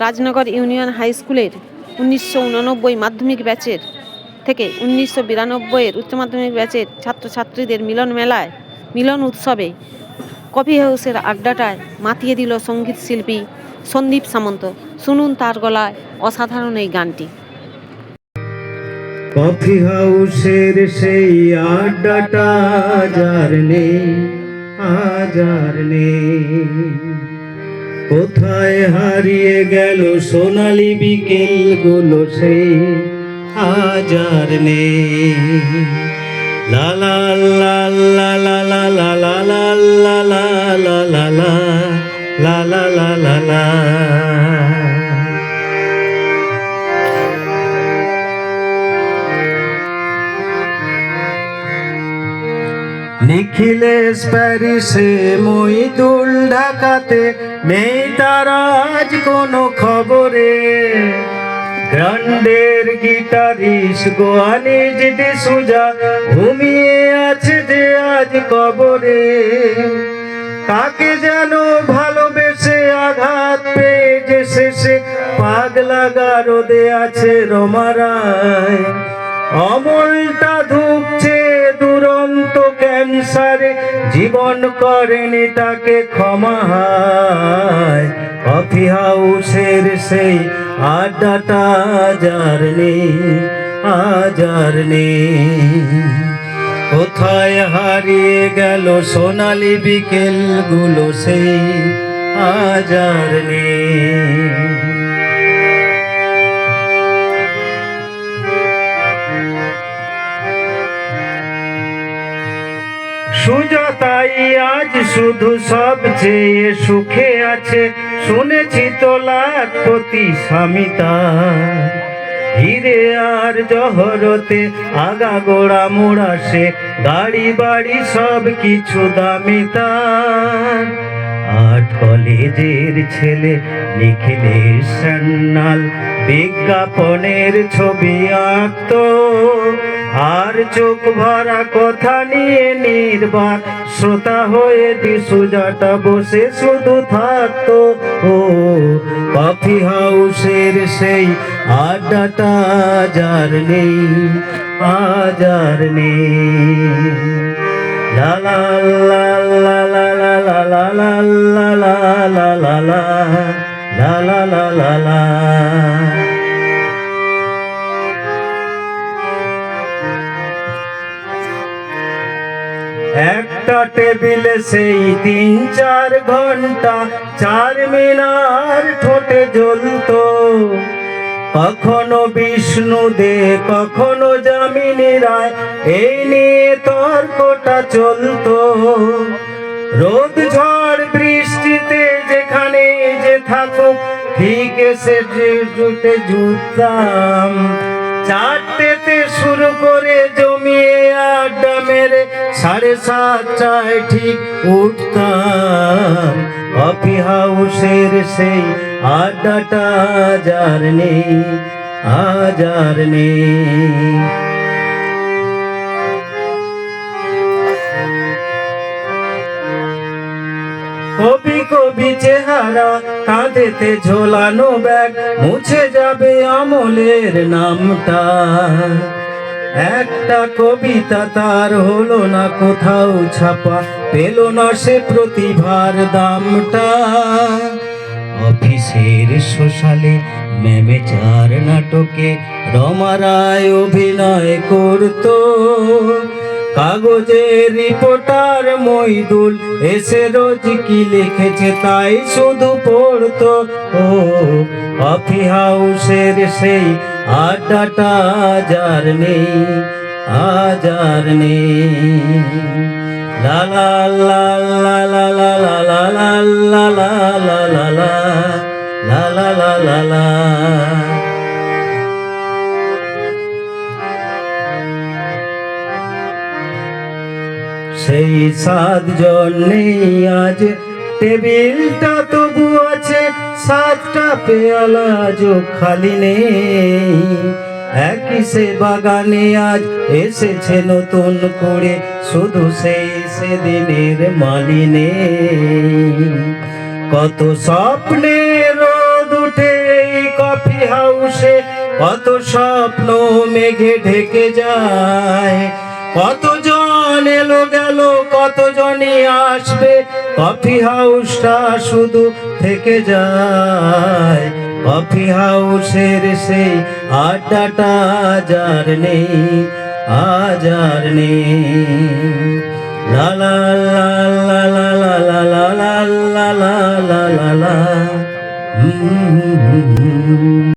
Rajnagar union high স্কুলের 1989 মাধ্যমিক ব্যাচের থেকে 1992-এর উচ্চ মাধ্যমিক ব্যাচের ছাত্রছাত্রীদের মিলন উৎসবে কফি হাউসের আড্ডাটায় মাতিয়ে দিল সঙ্গীত শিল্পী সন্দীপ সামন্ত। শুনুন তার গলায় অসাধারণ এই গানটি। কফি হাউসের সেই আড্ডাটা যার নেই, আজ আর নেই। কোথায় হারিয়ে গেল সোনালি বিকেলগুলো সেই আজ আর নেই। লা লা লা লা লা লা লা লা লা লা লা লা লা লা লা লা লা লা। নিখিলেশ প্যারিসে, মইদুল ঢাকাতে, নেই তার আজ কোনো খবরে। গ্রান্ডের গিটারিস্ট গোয়ানিজ ডিসুজা ঘুমিয়ে আছে যে আজ কবরে। তাকে যেন ভালোবেসে আঘাত পেয়ে যে শেষে পাগলা গারদে আছে রমারায়। অমলটা ধুকছে দুরন্ত ক্যান্সারে, জীবন করেনি তাকে ক্ষমা। কফি হাউসের সেই আড্ডাটা যার নেই, আজ আর নেই। কোথায় হারিয়ে গেল সোনালি বিকেলগুলো সেই আজ আর নেই। সুজাতাই আজ শুধু সবচেয়ে সুখে আছে, শুনেছি তো লাখপতি স্বামী তার। হিরে আর জহরতে আগাগোড়া মোড়া সে, গাড়ি বাড়ি সব কিছু দামি তার। 8 কলেজের ছেলে নিখিলেশ সান্যাল বিজ্ঞাপনের ছবি আঁকত, আর চোখ ভরা কথা নিয়ে নির্বাক শ্রোতা হয়ে ডিসুজাটা বসে শুধু থাকতো। ও কফি হাউসের সেই আড্ডাটা যার নেই, আজ আর নেই। লা লা লা লা লা লা লা লা লা লা লা লা লা লা লা লা লা। একটা টেবিলে সেই 3-4 ঘন্টা চারমিনার ঠোঁটে জ্বলতো। কখনো বিষ্ণু দে, কখনো যামিনী রায়, এই নিয়ে তর্কটা চলতো। রোদ ঝড় বৃষ্টিতে যেখানে যে থাকুক, ঠিক এসে জুটে জুটতাম। 4টেতে শুরু করে জমিয়ে আড্ডা মেরে 7:30টায় ঠিক উঠতাম। কফি হাউসের সেই আড্ডাটা যার নেই, আজ আর নেই। কবি কবি চেহারা, কাঁধেতে ঝোলানো ব্যাগ, মুছে যাবে অমলের নামটা। একটা কবিতা তার হলো না কোথাও ছাপা, পেল না সে প্রতিভার দামটা। অফিসের সোশ্যালে ম্যামেচার নাটকে রমা রায় অভিনয় করতো। কাগজের রিপোর্টার মইদুল এসে রোজ কি লিখেছে তাই শুধু পড়তো। ও কফি হাউসের সেই আড্ডাটা যার নেই, আজ আর নেই। লা লা লা লা লা লা লা লা লা লা লা লা লা লা লা লা লা লা। সেই 7 জন নেই আজ, টেবিলটা তবু আছে, 7টা পেয়ালা আজও খালি নেই। একই সে বাগানে আজ এসেছে নতুন করে, শুধু সেই সেদিনের মালিনী। কত স্বপ্নে রোদ উঠে কত স্বপ্ন মেঘে ঢেকে যায়, কতজন এলো গেল, কতজনই আসবে, কফি হাউসটা শুধু থেকে যায়। কফি হাউসের সেই আড্ডাটা যার নেই, আজ আর নেই। লা লা লা লা লা লা লা লা লা লা লা লা লা।